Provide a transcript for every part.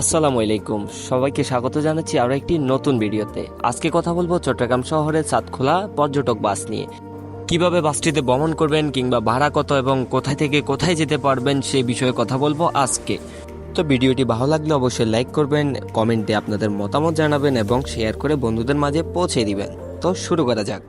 আসসালামু আলাইকুম, সবাইকে স্বাগত জানাচ্ছি আরও একটি নতুন ভিডিওতে। আজকে কথা বলবো চট্টগ্রাম শহরের চাঁদখোলা পর্যটক বাস নিয়ে। কিভাবে বাসটিতে ভ্রমণ করবেন কিংবা ভাড়া কত এবং কোথায় থেকে কোথায় যেতে পারবেন সেই বিষয়ে কথা বলবো আজকে। তো ভিডিওটি ভালো লাগলে অবশ্যই লাইক করবেন, কমেন্টে আপনাদের মতামত জানাবেন এবং শেয়ার করে বন্ধুদের মাঝে পৌঁছে দিবেন। তো শুরু করা যাক।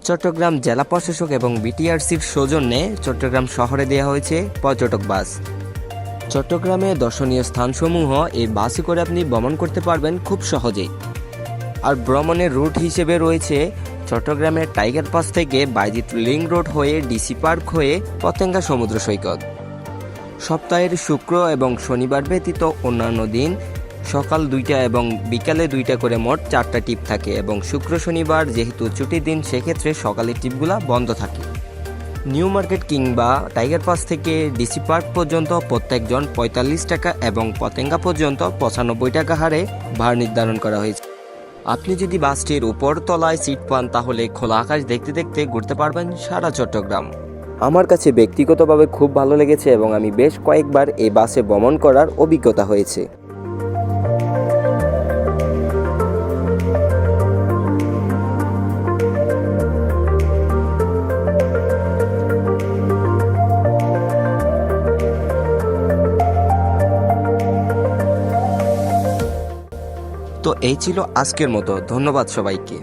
চট্টগ্রাম জেলা প্রশাসক এবং বিটিআরসির সৌজন্যে চট্টগ্রাম শহরে দেওয়া হয়েছে পর্যটক বাস। চট্টগ্রামে দর্শনীয় স্থানসমূহ এই বাসে করে আপনি ভ্রমণ করতে পারবেন খুব সহজেই। আর ভ্রমণের রুট হিসেবে রয়েছে চট্টগ্রামের টাইগার পাস থেকে বাইজিৎ লিং রোড হয়ে ডিসি পার্ক হয়ে পতেঙ্গা সমুদ্র সৈকত। সপ্তাহের শুক্র এবং শনিবার ব্যতীত অন্যান্য দিন সকাল 2টা এবং বিকালে 2টা করে মোট 4টা টিপ থাকে এবং শুক্র শনিবার যেহেতু ছুটির দিন সেক্ষেত্রে সকালের টিপগুলো বন্ধ থাকে। নিউ মার্কেট কিংবা টাইগার পাস থেকে ডিসি পার্ক পর্যন্ত প্রত্যেকজন 45 টাকা এবং পতেঙ্গা পর্যন্ত 95 টাকা হারে ভাড়া নির্ধারণ করা হয়েছে। আপনি যদি বাসটির উপর তলায় সিট পান তাহলে খোলা আকাশ দেখতে দেখতে ঘুরতে পারবেন সারা চট্টগ্রাম। আমার কাছে ব্যক্তিগতভাবে খুব ভালো লেগেছে এবং আমি বেশ কয়েকবার এই বাসে ভ্রমণ করার অভিজ্ঞতা হয়েছে। তো এই ছিল আজকের মতো, ধন্যবাদ সবাইকে।